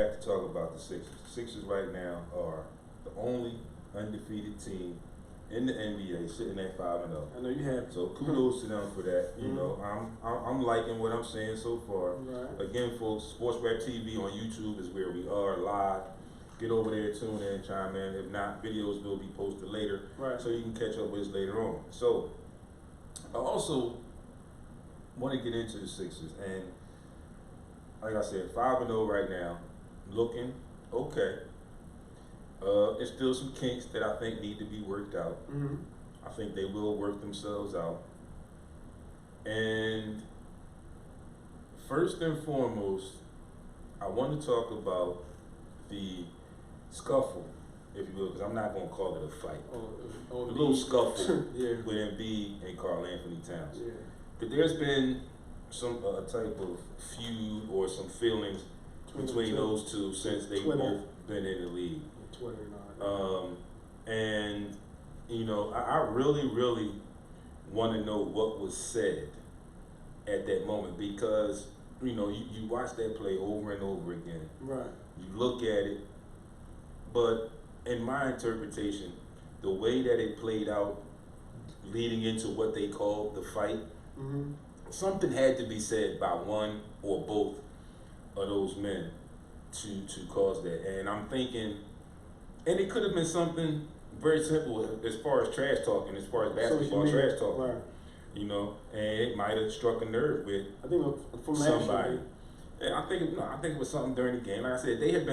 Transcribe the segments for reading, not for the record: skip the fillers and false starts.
Back to talk about the Sixers. The Sixers right now are the only undefeated team in the NBA, sitting at 5-0. I know you have. So kudos to them for that. You know, I'm liking what I'm saying so far. Right. Again, folks, SportsRap TV on YouTube is where we are live. Get over there, tune in, chime in. If not, videos will be posted later, Right. so you can catch up with us later on. So I also want to get into the Sixers, and like I said, 5-0 right now, looking okay. There's still some kinks that I think need to be worked out. I think they will work themselves out. And first and foremost, I want to talk about the scuffle, if you will, because I'm not going to call it a fight. A little scuffle Yeah. with Embiid and Karl Anthony Towns. Yeah. But there's been some type of feud or some feelings between those two since they've both been in the league. Twitter and all that. And you know, I really want to know what was said at that moment, because you know, you watch that play over and over again. Right. You look at it, but in my interpretation, the way that it played out, leading into what they called the fight, something had to be said by one or both of those men to cause that. And I'm thinking, and it could have been something very simple as far as trash talking, as far as basketball trash talking. Right. You know, and it might have struck a nerve with I think from somebody. And I think it was something during the game. Like I said, they had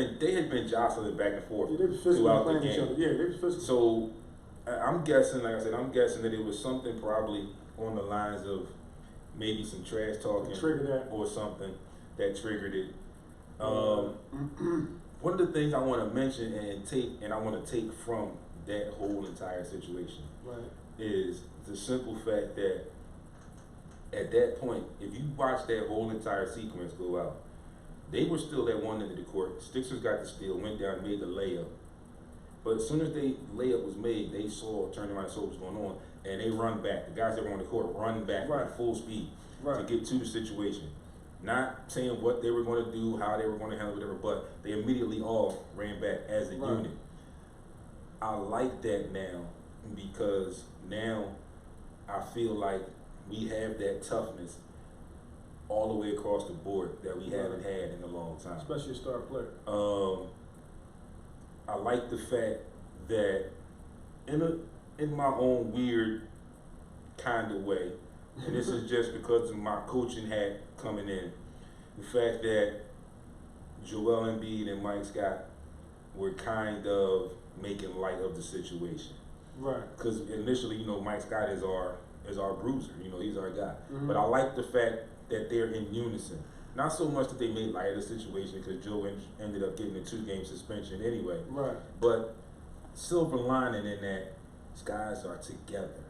been jostling back and forth throughout the game. Each other. Yeah, they were physical. So I'm guessing, like I said, that it was something probably on the lines of maybe some trash talking or something that triggered it. One of the things I want to mention and I want to take from that whole entire situation is the simple fact that at that point, if you watch that whole entire sequence go out, they were still at one end of the court. Sixers got the steal, went down, made the layup. But as soon as the layup was made, they turned around and saw what was going on, and they run back. The guys that were on the court run back at full speed to get to the situation. Not saying what they were going to do, how they were going to handle whatever, but they immediately all ran back as a unit. I like that now, because now I feel like we have that toughness all the way across the board that we haven't had in a long time. Especially a star player. I like the fact that in my own weird kind of way, and this is just because of my coaching hat coming in, the fact that Joel Embiid and Mike Scott were kind of making light of the situation. Right. Because initially, you know, Mike Scott is our bruiser. You know, he's our guy. But I like the fact that they're in unison. Not so much that they made light of the situation, because Joe ended up getting a 2-game suspension anyway. Right. But silver lining in that, these guys are together.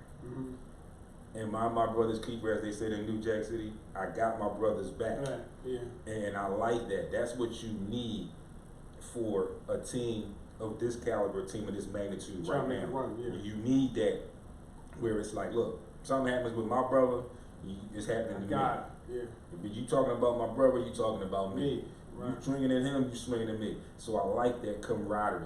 And my brother's keeper, as they said in New Jack City, I got my brother's back. Right. Yeah. And I like that. That's what you need for a team of this caliber, a team of this magnitude right now. You need that, where it's like, look, something happens with my brother, it's happening to me. Yeah. If you talking about my brother, you talking about me. Right. You swinging at him, you swinging at me. So I like that camaraderie.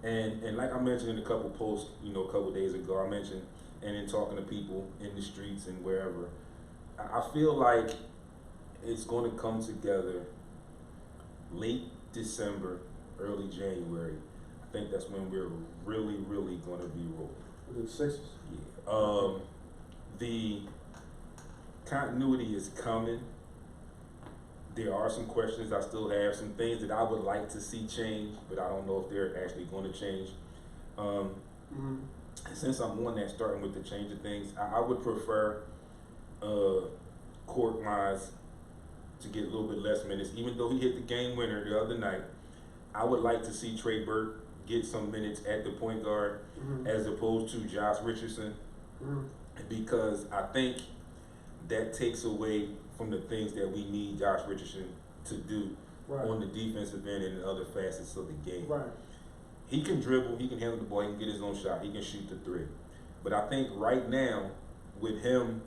And like I mentioned in a couple posts, you know, a couple days ago, I mentioned, and in talking to people in the streets and wherever, I feel like it's going to come together late December, early January. I think that's when we're really going to be rolling. With the Sixers? Yeah. The continuity is coming. There are some questions I still have, some things that I would like to see change, but I don't know if they're actually going to change. Since I'm on that, starting with the change of things, I would prefer court-wise to get a little bit less minutes. Even though he hit the game winner the other night, I would like to see Trey Burke get some minutes at the point guard as opposed to Josh Richardson, because I think that takes away from the things that we need Josh Richardson to do on the defensive end and other facets of the game. He can dribble, he can handle the ball, he can get his own shot, he can shoot the three. But I think right now, with him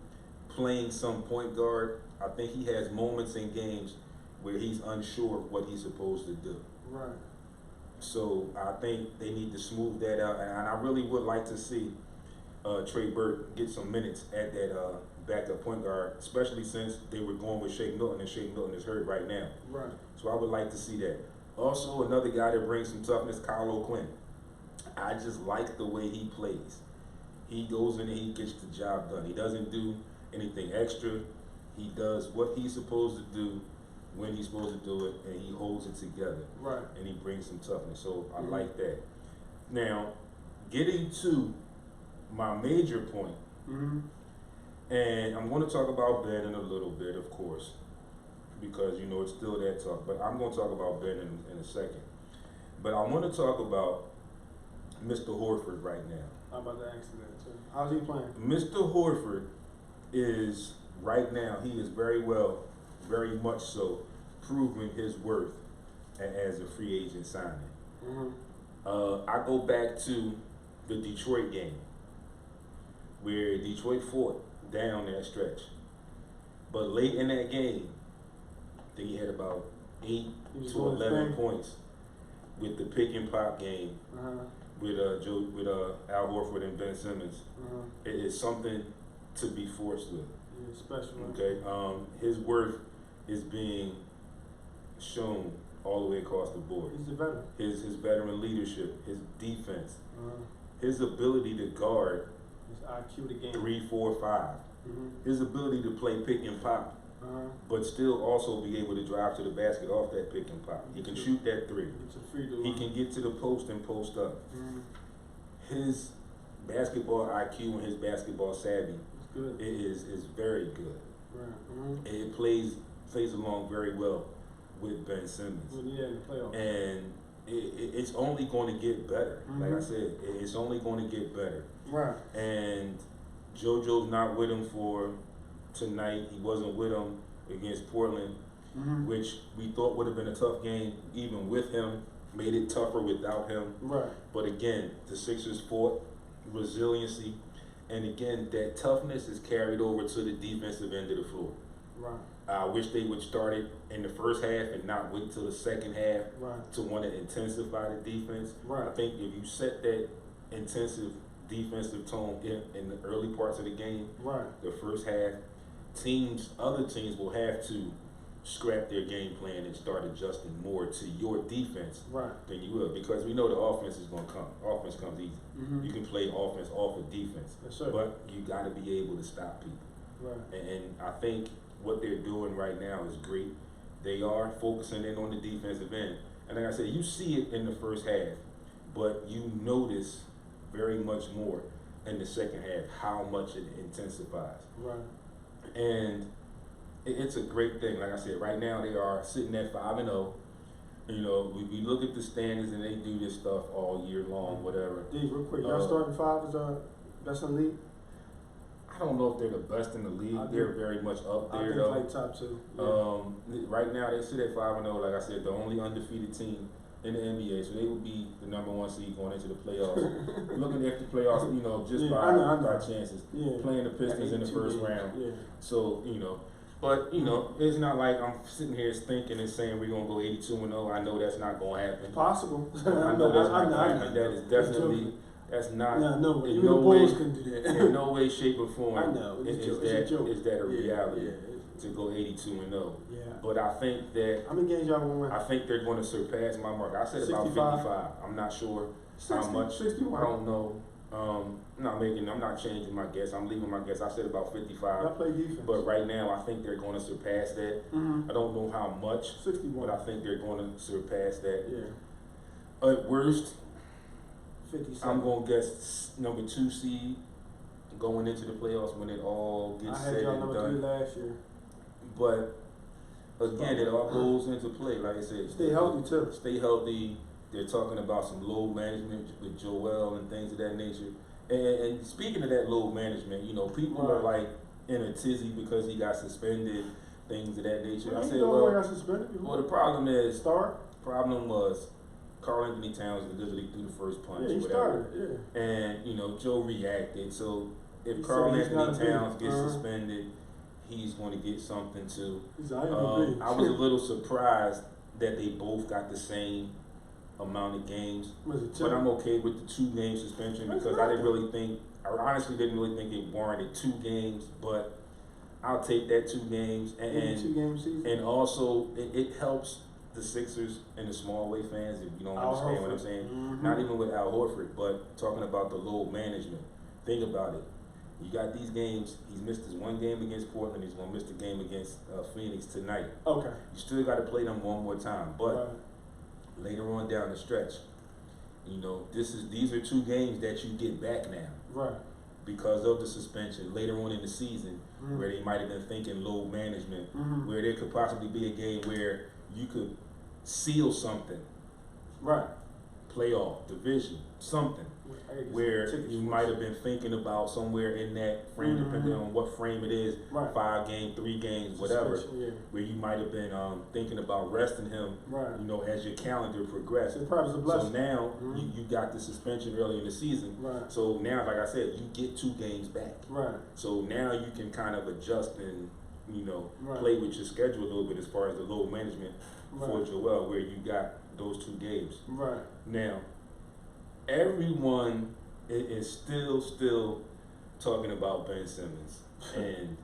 playing some point guard, I think he has moments in games where he's unsure of what he's supposed to do. Right. So I think they need to smooth that out, and I really would like to see Trey Burke get some minutes at that backup point guard, especially since they were going with Shake Milton, and Shake Milton is hurt right now. Right. So I would like to see that. Also, another guy that brings some toughness, Kyle O'Quinn. I just like the way he plays. He goes in and he gets the job done. He doesn't do anything extra. He does what he's supposed to do when he's supposed to do it, and he holds it together. Right. And he brings some toughness. So I like that. Now, getting to my major point, and I'm going to talk about Ben in a little bit, of course, because you know it's still that talk. But I'm going to talk about Ben in a second. But I want to talk about Mr. Horford right now. I'm about to ask you that too. How's he playing? Mr. Horford is right now. He is very very much so, proving his worth as a free agent signing. I go back to the Detroit game, where Detroit fought down that stretch. But late in that game, I think he had about 8 to 11 points with the pick and pop game with Al Horford and Ben Simmons. It is something to be forced with. Yeah, special. Okay, his worth is being shown all the way across the board. He's a veteran. His veteran leadership, his defense, his ability to guard his IQ the game 3, 4, 5. His ability to play pick and pop, but still also be able to drive to the basket off that pick and pop. He can shoot that 3. He can get to the post and post up. His basketball IQ and his basketball savvy is very good. It plays along very well with Ben Simmons. And it's only going to get better. Like I said, it's only going to get better. Right. And JoJo's not with him for tonight. He wasn't with him against Portland, which we thought would have been a tough game even with him. Made it tougher without him. Right. But again, the Sixers fought resiliency, and again, that toughness is carried over to the defensive end of the floor. Right. I wish they would start it in the first half and not wait till the second half to want to intensify the defense. Right. I think if you set that intensive defensive tone in the early parts of the game, the first half, other teams will have to scrap their game plan and start adjusting more to your defense than you will, because we know the offense is going to come. Offense comes easy. You can play offense off of defense, but you got to be able to stop people. And I think what they're doing right now is great. They are focusing in on the defensive end, and like I said, you see it in the first half, but you notice very much more in the second half how much it intensifies. And it's a great thing. Like I said, right now they are sitting at 5-0. You know, we look at the standings and they do this stuff all year long, whatever. Real quick, y'all starting 5 is best in the league? I don't know if they're the best in the league. They're very much up there, though. I think like top 2. Yeah. Right now they sit at 5-0. Like I said, the only undefeated team in the NBA, so they would be the #1 seed going into the playoffs. Looking at the playoffs, you know, just by chances. Playing the Pistons in the first round. So, you know, but, you know, it's not like I'm sitting here thinking and saying we're going to go 82-0. I know that's not going to happen. Possible. I know that's not going to happen. That is definitely, that's not, in no way, in no way, shape, or form is that a reality to go 82-0. But I think that, how many games y'all want to win? I think they're going to surpass my mark. I said 65. About 55. I'm not sure 60, how much. 61. I don't know. I'm not changing my guess. I'm leaving my guess. I said about 55. Y'all play defense. But right now, I think they're going to surpass that. I don't know how much, 61. but I think they're going to surpass that. At worst, 57. I'm going to guess #2 seed going into the playoffs when it all gets said and done. I had y'all #3 last year. But again, it all goes into play. Like I said, stay healthy too. Stay healthy. They're talking about some load management with Joel and things of that nature. And speaking of that load management, you know, people are like in a tizzy because he got suspended, things of that nature. I said, well, the problem is, problem was Karl Anthony Towns literally threw the first punch. He started. And, you know, Joe reacted. So if Karl Anthony Towns gets suspended, he's going to get something too. I was a little surprised that they both got the same amount of games, Was it but I'm okay with the 2-game suspension because I honestly didn't really think it warranted 2 games, but I'll take that 2 games. And 2-game season. And also, it helps the Sixers and the small way fans, if you don't understand what I'm saying. Mm-hmm. Not even with Al Horford, but talking about the load management. Think about it. You got these games. He's missed his 1 game against Portland. He's gonna miss the game against Phoenix tonight. Okay. You still got to play them one more time, but later on down the stretch, you know, these are 2 games that you get back now. Right. Because of the suspension later on in the season, where they might have been thinking load management, where there could possibly be a game where you could seal something. Right. Playoff, division, something. Where you might have been thinking about somewhere in that frame, depending on what frame it is, 5 games, 3 games, whatever. Where you might have been thinking about resting him, you know, as your calendar progressed. So now you got the suspension early in the season. So now, like I said, you get 2 games back. So now you can kind of adjust and, you know, play with your schedule a little bit as far as the load management for Joel, where you got those 2 games. Now, everyone is still talking about Ben Simmons and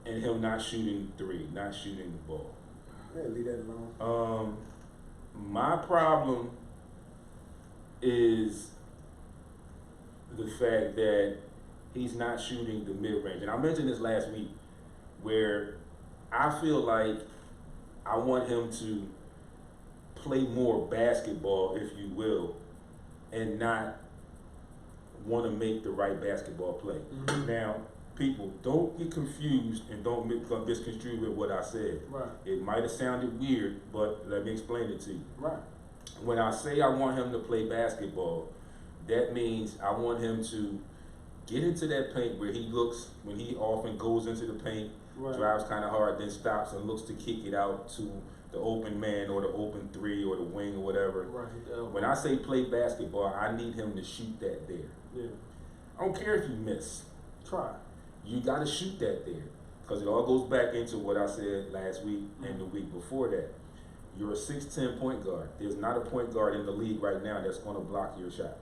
him not shooting 3, not shooting the ball. Yeah, leave that alone. My problem is the fact that he's not shooting the mid-range. And I mentioned this last week, where I feel like I want him to play more basketball, if you will, and not want to make the right basketball play. Now, people, don't get confused and don't misconstrue with what I said. It might have sounded weird, but let me explain it to you. When I say I want him to play basketball, that means I want him to get into that paint where he looks, when he often goes into the paint, drives kind of hard, then stops and looks to kick it out to the open man or the open 3 or the wing or whatever. When I say play basketball, I need him to shoot that there. I don't care if you miss. You got to shoot that there, because it all goes back into what I said last week and the week before that. You're a 6'10" point guard. There's not a point guard in the league right now that's going to block your shot.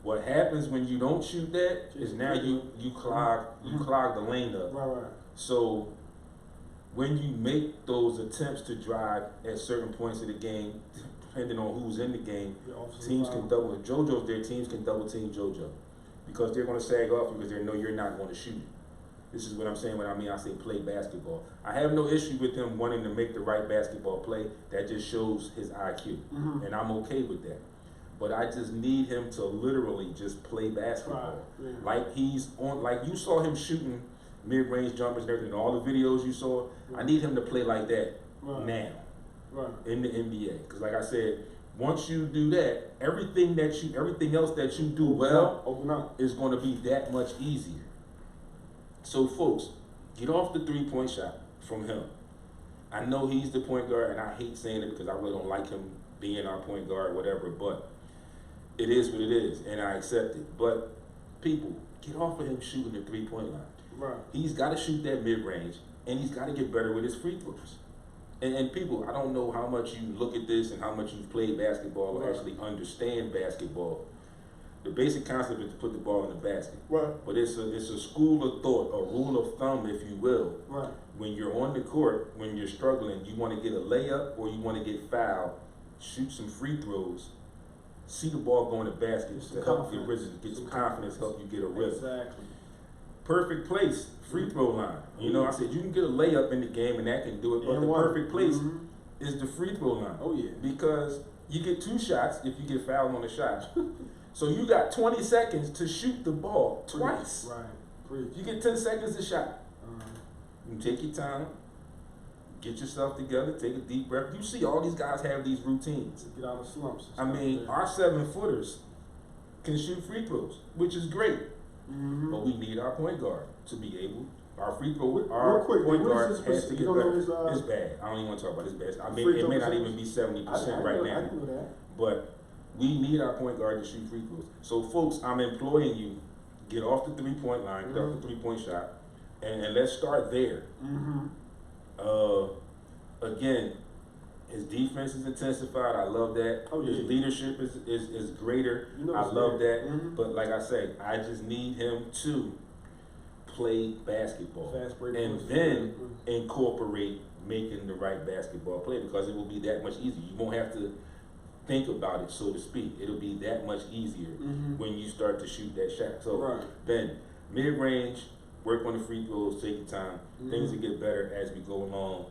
What happens when you don't shoot that is now you clog the lane up. So when you make those attempts to drive at certain points of the game, depending on who's in the game, teams can double. If JoJo's there, teams can double team JoJo, because they're going to sag off because they know you're not going to shoot. This is what I'm saying when I say play basketball. I have no issue with him wanting to make the right basketball play. That just shows his IQ, and I'm okay with that. But I just need him to literally just play basketball. Like he's on, like you saw him shooting mid-range jumpers and everything, all the videos you saw. I need him to play like that now in the NBA. Because like I said, once you do that, everything else that you do well is going to be that much easier. So folks, get off the 3-point shot from him. I know he's the point guard, and I hate saying it because I really don't like him being our point guard, whatever, but it is what it is, and I accept it. But people, get off of him shooting the 3-point line. He's got to shoot that mid-range, and he's got to get better with his free throws. And people, I don't know how much you look at this and how much you've played basketball or actually understand basketball. The basic concept is to put the ball in the basket. But it's a school of thought, a rule of thumb, if you will. When you're on the court, when you're struggling, you want to get a layup or you want to get fouled, shoot some free throws, see the ball go in the basket to help get some confidence, help you get a rhythm. Perfect place, free throw line. You know, I said you can get a layup in the game and that can do it, but the perfect place is the free throw line. Because you get 2 shots if you get fouled on a shot. So you got 20 seconds to shoot the ball twice. You get 10 seconds to shot. You take your time, get yourself together, take a deep breath. You see all these guys have these routines. Get out of slumps. I mean, our 7-footers can shoot free throws, which is great. But we need our point guard to be able. Our free throw, our point guard has to get better. It's bad. I don't even want to talk about it. It's bad. I mean, it may not even be 70% right now. But we need our point guard to shoot free throws. So, folks, I'm imploring you, get off the 3-point line, get off the 3-point shot, and let's start there. Again, His defense is intensified. I love that. Oh, yeah. His leadership is greater. You know I love that. Mm-hmm. But like I say, I just need him to play basketball Fast break and then incorporate making the right basketball play, because it will be that much easier. You won't have to think about it, so to speak. It'll be that much easier when you start to shoot that shot. So Ben, mid-range, work on the free throws, take your time. Things will get better as we go along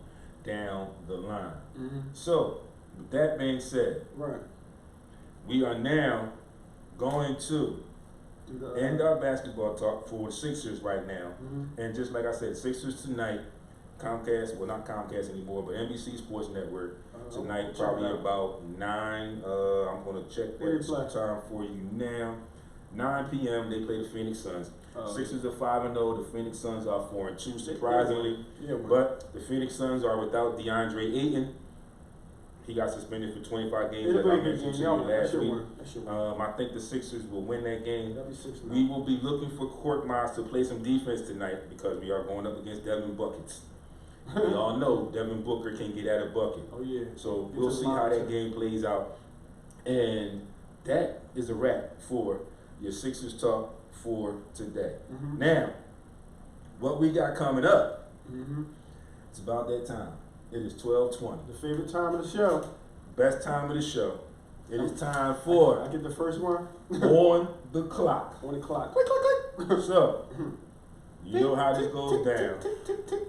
down the line. So, with that being said, we are now going to end our basketball talk for the Sixers right now. And just like I said, Sixers tonight, Comcast, well not Comcast anymore, but NBC Sports Network. Tonight, probably about 9, I'm going to check that time for you now. 9 p.m. they play the Phoenix Suns. Sixers are 5-0. The Phoenix Suns are 4-2, surprisingly. But the Phoenix Suns are without DeAndre Ayton. He got suspended for 25 games, as I mentioned to you last week. I think the Sixers will win that game. We will be looking for Court Miles to play some defense tonight, because we are going up against Devin Buckets. We all know Devin Booker can get at a bucket. So we'll see how that game plays out. And that is a wrap for your Sixers talk for today. Now, what we got coming up, it's about that time. It is 12:20. The favorite time of the show. Best time of the show. It is time for... I get the first one? On the Clock. On the clock. Click, click, click. So, you know how this goes down,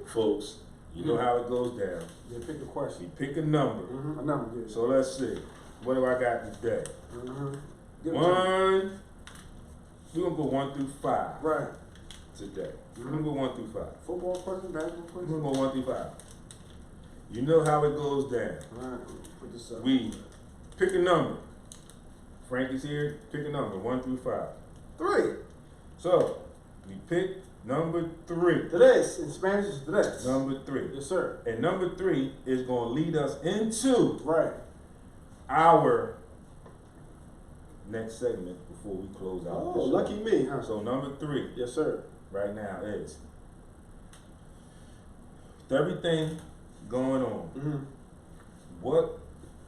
folks. You know how it goes down. Yeah, pick a question. You pick a number. A number, yeah. So let's see. What do I got today? We're going to go 1 through 5. Today. We're going to go 1 through 5. Football question, basketball question? We're going to go 1 through 5. You know how it goes down. Put this up. We pick a number. Frank is here. Pick a number, 1 through 5. 3. So, we pick number 3. Tres. In Spanish is tres. Number 3. Yes, sir. And number 3 is going to lead us into our next segment before we close out. Oh, lucky me, huh? So number 3. Yes, sir. Right now is, with everything going on, what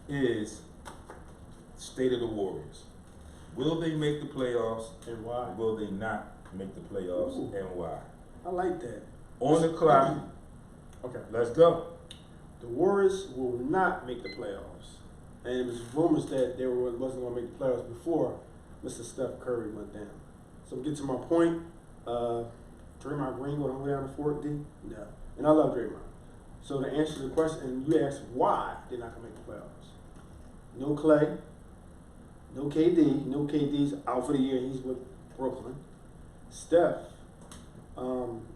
is the state of the Warriors? Will they make the playoffs? And why? Will they not make the playoffs? And why? I like that. On the clock. Okay. Let's go. The Warriors will not make the playoffs. And it was rumors that they wasn't going to make the playoffs before Mr. Steph Curry went down. So to get to my point, Draymond Green going to go down to 4D? No. And I love Draymond. So to answer the question, and you asked why they're not going to make the playoffs. No Clay, no KD. No KD's out for the year, and he's with Brooklyn. Steph,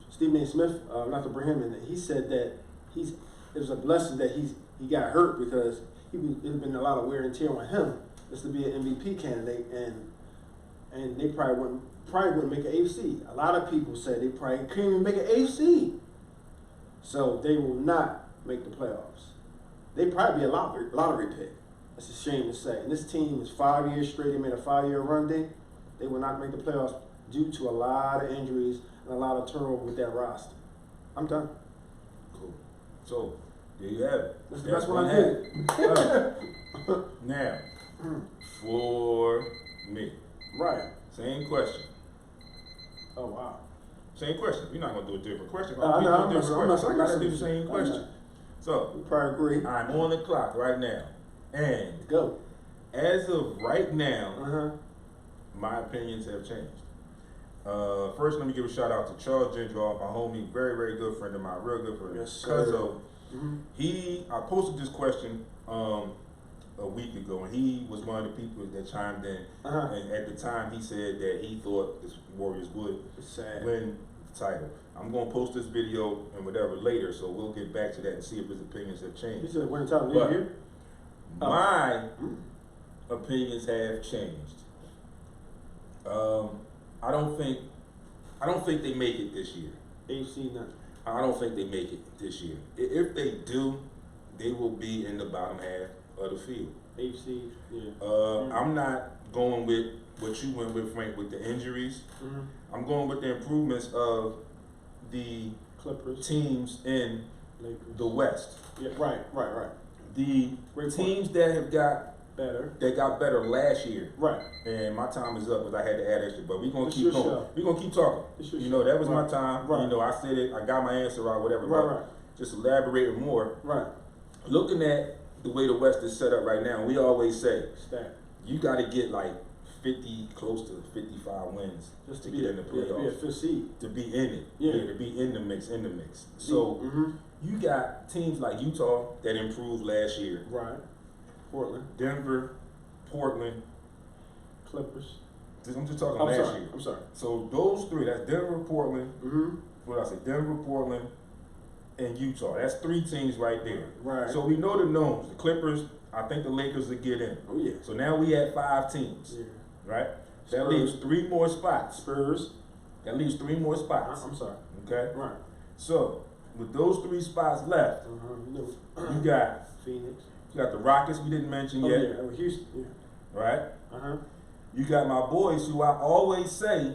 Stephen A. Smith, not to bring him in, he said that it was a blessing that he got hurt, because there's been a lot of wear and tear on him just to be an MVP candidate, and they probably wouldn't make an AFC. A lot of people said they probably couldn't even make an AFC. So they will not make the playoffs. They probably be a lottery pick. That's a shame to say. And this team is 5 years straight. They made a 5-year run. They will not make the playoffs due to a lot of injuries and a lot of turnover with that roster. I'm done. Cool. So, there you have it. That's the best one I did. Now, for me. Same question. Oh, wow. Same question. We're not going to do a different question. I'm not Let's do the same question. So, we probably agree. I'm on the clock right now. And go. As of right now, my opinions have changed. First, let me give a shout out to Charles Gendron, my homie, very, very good friend of mine, real good friend. Yes, sir. I posted this question a week ago, and he was one of the people that chimed in. And at the time, he said that he thought the Warriors would win the title. I'm going to post this video and whatever later, so we'll get back to that and see if his opinions have changed. He said win the title this year? My opinions have changed. I don't think they make it this year. AFC none. I don't think they make it this year. If they do, they will be in the bottom half of the field. AFC, yeah. I'm not going with what you went with, Frank, with the injuries. I'm going with the improvements of the Clippers teams in Lakers. the West. Yeah, right. the teams that have got better last year. Right. And my time is up because I had to add extra, but we're gonna keep going. Show. We're gonna keep talking. You know, that was my time. Right. You know, I said it, I got my answer out, whatever. Right. Just elaborating more. Right. Looking at the way the West is set up right now, we always say you gotta get like 50, close to 55 wins just to get in the playoffs. To be a fifth seed. To be in it. Yeah. To be in the mix. So you got teams like Utah that improved last year. Right. Portland. Denver, Portland. Clippers. I'm just talking last year. I'm sorry. So those three, that's Denver, Portland. What did I say? Denver, Portland, and Utah. That's three teams right there. Right. So we know the knowns. The Clippers, I think the Lakers will get in. Oh, yeah. So now we at 5 teams. Yeah. Right? Spurs. That leaves 3 more spots. Spurs. That leaves 3 more spots. I'm sorry. Okay? Right. So, with those 3 spots left, you got Phoenix. You got the Rockets we didn't mention yet. Yeah. Houston. Yeah. Right? You got my boys who I always say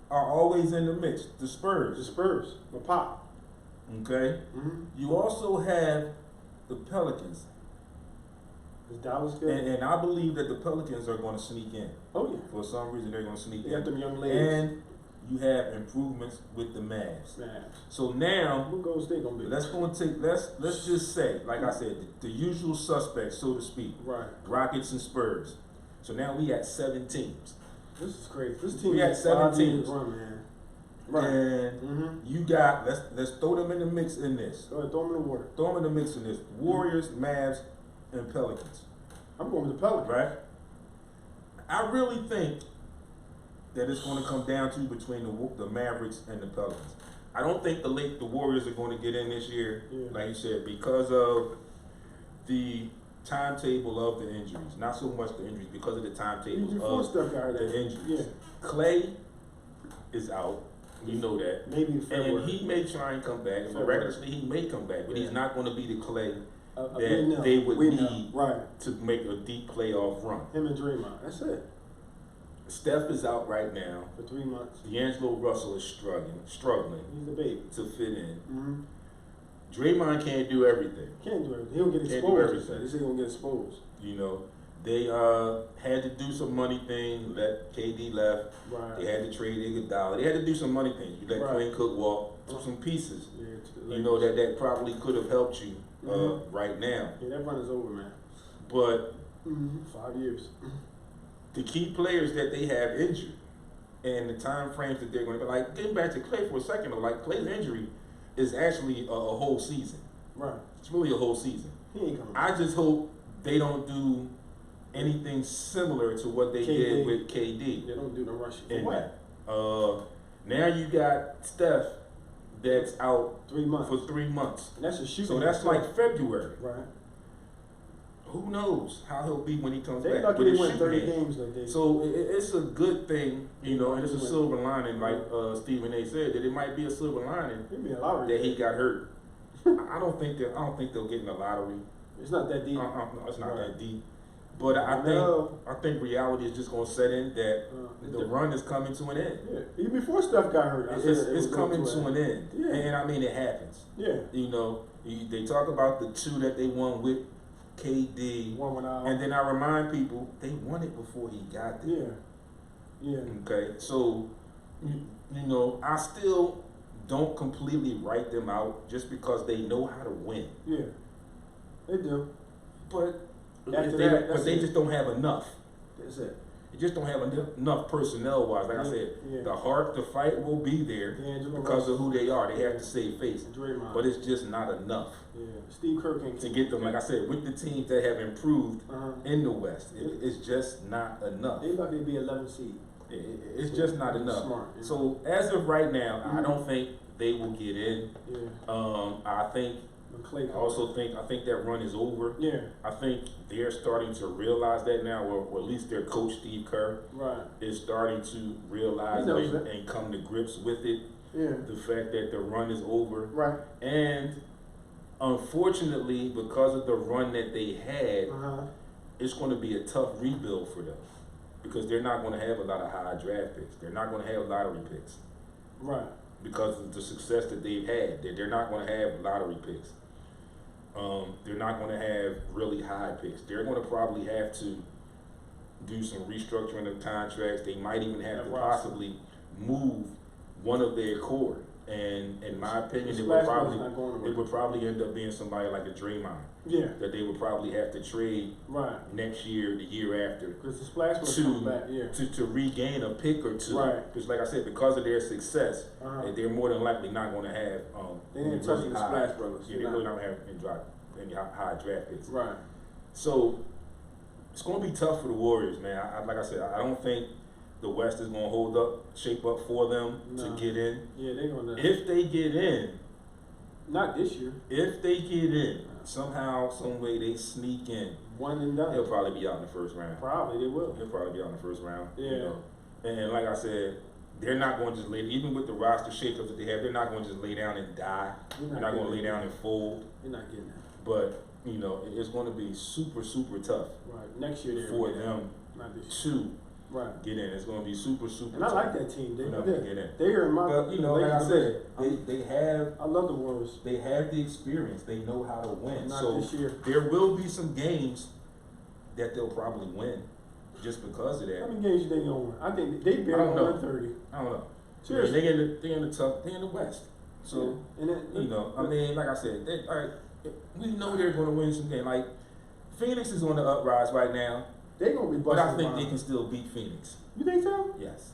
are always in the mix, the Spurs. The Spurs. The Pop. Okay? You also have the Pelicans. Is Dallas good? And I believe that the Pelicans are going to sneak in. Oh, yeah. For some reason, they're going to sneak in. They got them young ladies. And you have improvements with the Mavs. So now, who goes they gonna be? Let's just say, like I said, the usual suspects, so to speak. Right. Rockets and Spurs. So now we at 7 teams. This is crazy. This team we at 7 teams. Run, man. Right. And you got let's throw them in the mix in this. Go ahead, throw them in the water. Throw them in the mix in this. Warriors, Mavs, and Pelicans. I'm going with the Pelicans. Right. I really think that it's going to come down to between the Mavericks and the Pelicans. I don't think the Warriors are going to get in this year, like you said, because of the timetable of the injuries. Not so much the injuries, because of the timetable of the injuries. Yeah. Clay is out. You know that. Maybe in February. And he may try and come back. Miraculously, he may come back, but he's not going to be the Clay that they would need to make a deep playoff run. Him and Draymond. That's it. Steph is out right now. For 3 months. D'Angelo Russell is struggling. He's the baby. To fit in. Draymond can't do everything. Can't do everything. He'll get exposed. Can't do everything. He said he'll get exposed. You know, they had to do some money thing. Let KD left. Right. They had to trade Iguodala. They had to do some money things. You let Quinn Cook walk. Took some pieces. Yeah, you know that probably could have helped you right now. Yeah, that run is over, man. But 5 years. The key players that they have injured and the time frames that they're going to be, like, getting back to Clay for a second, like, Clay's injury is actually a whole season. Right. It's really a whole season. He ain't coming back. I just hope they don't do anything similar to what they did with KD. They don't do the rushing. For what? Now you got Steph that's out 3 months. For 3 months. And that's a shooting. So that's like February. Right. Who knows how he'll be when he comes back? But they win 30 games like they. So it's a good thing, you know, and it's a silver lining, like Stephen A. said, that it might be a silver lining that he got hurt. I don't think they'll get in the lottery. It's not that deep. No, it's not that deep. But I think reality is just going to set in that the run is coming to an end. Yeah, even before Steph got hurt, it's coming to an end. Yeah. And I mean, it happens. Yeah. You know, they talk about the 2 that they won with KD, and then I remind people they won it before he got there. Yeah. Okay, so you know, I still don't completely write them out just because they know how to win. Yeah, they do. But they just don't have enough. That's it. You just don't have enough personnel wise. Like I said, the heart to fight will be there because of who they are. They have to save face, but it's just not enough. Yeah, Steve Kerr can't to get them. Like I said, with the teams that have improved in the West, it's just not enough. They lucky to be 11 seed. It's just not enough. Smart, So as of right now, I don't think they will get in. Yeah. I think that run is over. Yeah. I think they're starting to realize that now, or at least their coach Steve Kerr is starting to realize and come to grips with it. Yeah. The fact that the run is over. Right. And unfortunately, because of the run that they had, it's going to be a tough rebuild for them because they're not going to have a lot of high draft picks. They're not going to have lottery picks. Right. Because of the success that they've had. They're not going to have lottery picks. They're not going to have really high picks. They're going to probably have to do some restructuring of contracts. They might even have to possibly move one of their core. And in my opinion, it would probably end up being somebody like a Draymond. Yeah. That they would probably have to trade next year, the year after, because the splash comes back, to regain a pick or two. Right. Because like I said, because of their success, they're more than likely not going to have they didn't touch the Splash Brothers. Yeah, they're really not going to have any high draft picks. Right. So it's going to be tough for the Warriors, man. Like I said, I don't think the West is going to shape up for them to get in. Yeah, they're going to. If they get in, not this year. If they get in, somehow, some way they sneak in, one and done. They'll probably be out in the first round. Probably they will. They'll probably be out in the first round. Yeah. You know? And like I said, they're not going to just lay, even with the roster shakeups that they have, they're not going to just lay down and die. They're not going to lay down and fold. You're not getting that. But, you know, it's going to be super, super tough. Right. Next year for them to get in. It's going to be super, super and tough. I like that team. They get in. They're in my. But, you know, like I said, they have. I love the Warriors. They have the experience. They know how to win. Not this year. There will be some games that they'll probably win just because of that. How many games they gonna win? I think they barely won 30. I don't know. Seriously. They're in the West. So you know, I mean, like I said, we know they're going to win some games. Like Phoenix is on the uprise right now. They're gonna be busting. But I think they can still beat Phoenix. You think so? Yes.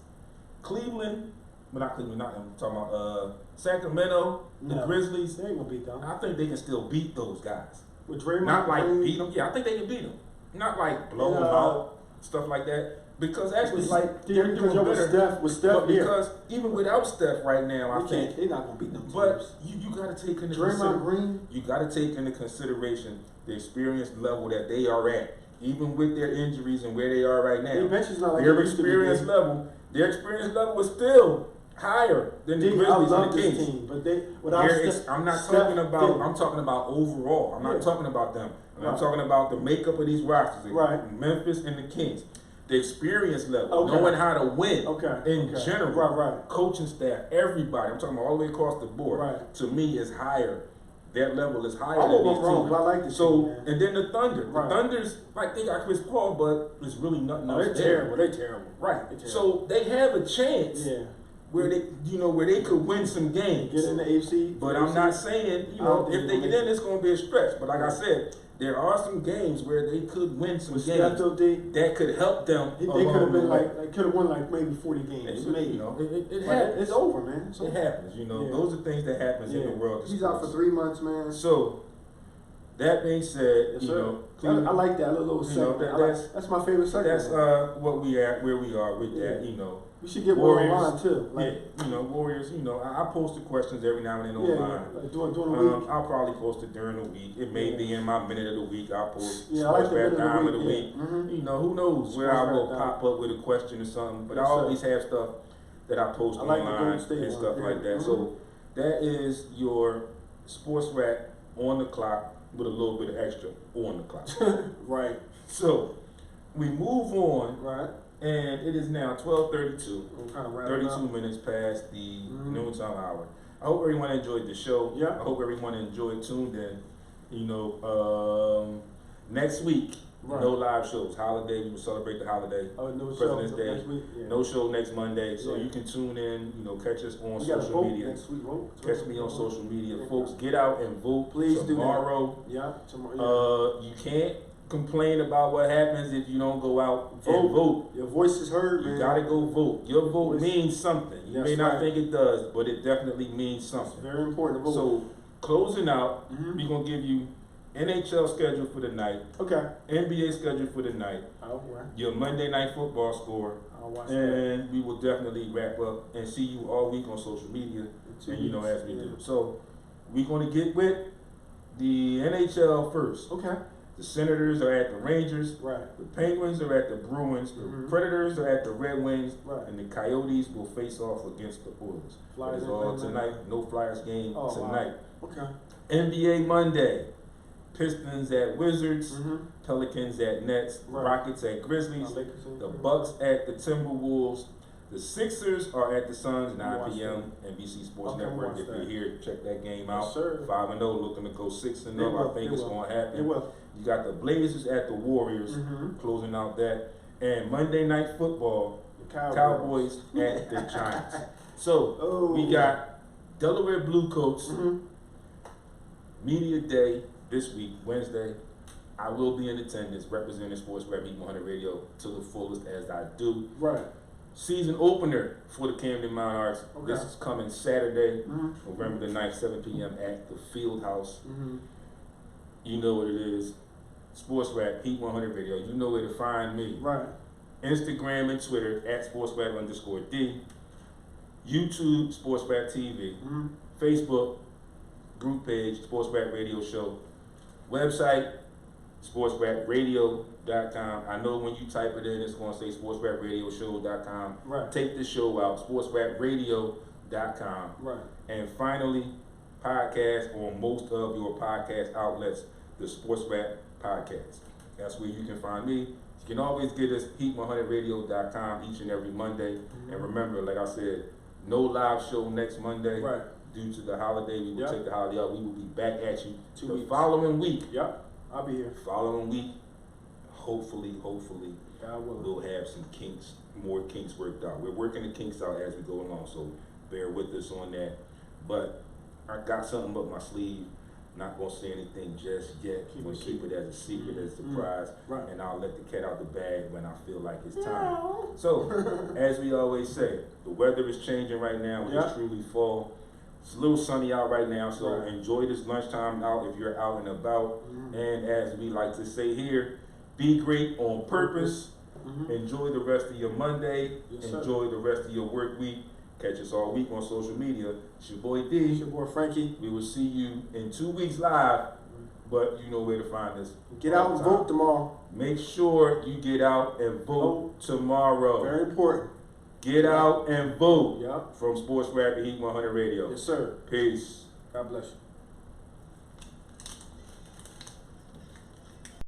Cleveland, but not Cleveland. I'm talking about Sacramento, the Grizzlies. They ain't gonna beat them. I think they can still beat those guys. With Draymond, not like beat them. Yeah, I think they can beat them. Not like blow them out, stuff like that. Because actually, like they're doing better with Steph because even without Steph right now, I think they're not gonna beat them. But you got to take into Draymond Green. You got to take into consideration the experience level that they are at, even with their injuries and where they are right now. Their experience level is still higher than the Grizzlies and the Kings. Team, but I'm talking about overall. I'm not talking about them. I'm talking about the makeup of these rosters. Memphis and the Kings. The experience level, knowing how to win in general, coaching staff, everybody. I'm talking about all the way across the board. To me, is higher. That level is higher than these teams. But I like this team, man. And then the Thunder. The Thunder's like they got Chris Paul, but there's really nothing else. They're terrible. Right. So they have a chance. Where they could win some games. Get in the AFC. But I'm not saying, if they get in, it's going to be a stretch. But like I said, there are some games where they could win some games that could help them. They could have been could have won like maybe 40 games. Maybe. It happens. It's over, man. It happens. Those are things that happens in the world. He's out for 3 months, man. So that being said, I like that little segment. That's my favorite segment. That's where we are with that. We should get Warriors online too. Warriors. I post the questions every now and then online. During the week. I'll probably post it during the week. It may be in my minute of the week. I'll post I like the time of the week. Who knows where I will pop up with a question or something. But I always have stuff that I post online and stuff like that. So that is your sports rap on the clock with a little bit of extra on the clock. Right. So we move on. Right. And it is now 12:32. 32 minutes past the noontime hour. I hope everyone enjoyed the show. Yeah. I hope everyone tuned in. Next week, no live shows. Holiday, we will celebrate the holiday. No President's show Day. next week. Yeah. No show next Monday. So you can tune in. Catch us on social media. Next week, catch me on social media, folks. Get out and vote. Please tomorrow. Do that. Tomorrow. You can't complain about what happens if you don't go out and vote. Your voice is heard, man. You gotta go vote. Your vote means something. You may not think it does, but it definitely means something. It's very important to vote. So, closing out, we're gonna give you NHL schedule for the night. NBA schedule for the night. Your Monday Night Football score. I'll watch and we will definitely wrap up and see you all week on social media. And as we do. So, we're gonna get with the NHL first. The Senators are at the Rangers. The Penguins are at the Bruins. The Predators are at the Red Wings. And the Coyotes will face off against the Oilers. Flyers all tonight. No Flyers game tonight. NBA Monday. Pistons at Wizards. Pelicans at Nets. Rockets at Grizzlies. The Bucks at the Timberwolves. The Sixers are at the Suns, 9 Watch p.m. NBC Sports Okay, Network. watch If you're that. here, check that game Yes, out. sir. 5-0, looking to go 6-0. They will, I think they it's will. going to happen. It will. You got the Blazers at the Warriors, closing out that. And Monday Night Football, Cowboys at the Giants. So, we got Delaware Blue Coats, Media Day this week, Wednesday. I will be in attendance representing SportsRap Heat 100 Radio to the fullest as I do. Right. Season opener for the Camden Monarchs. Okay. This is coming Saturday, November the 9th, 7 p.m. at the Field House. You know what it is. SportsRap Heat 100 Radio. You know where to find me. Right. Instagram and Twitter at SportsRap_D. YouTube, SportsRap TV. Facebook, group page, SportsRap Radio Show. Website, SportsRapRadio.com. I know when you type it in, it's going to say SportsRapRadioshow.com. Right. Take the show out, SportsRapRadio.com. Right. And finally, podcast on most of your podcast outlets, the SportsRap Podcast. That's where you can find me. You can always get us Heat100Radio.com each and every Monday. And remember, like I said, no live show next Monday. Right. Due to the holiday, we will Yep. take the holiday out. We will be back at you 2 the weeks. following week. Yep. I'll be here. Following week, hopefully, God willing. we'll have some kinks, more kinks worked out. We're working the kinks out as we go along, so bear with us on that. But I got something up my sleeve. Not gonna say anything just yet. I'm gonna keep it as a secret, as a surprise, Right. and I'll let the cat out the bag when I feel like it's time. So, as we always say, the weather is changing right now. It's truly fall. It's a little sunny out right now, so enjoy this lunchtime out if you're out and about. And as we like to say here, be great on purpose. Enjoy the rest of your Monday. Enjoy the rest of your work week. Catch us all week on social media. It's your boy D. It's your boy Frankie. We will see you in 2 weeks live, but you know where to find us. Get out and vote tomorrow. Make sure you get out and vote tomorrow. Very important. Get out and vote. Yep. From SportsRap Heat 100 Radio. Yes, sir. Peace. God bless you.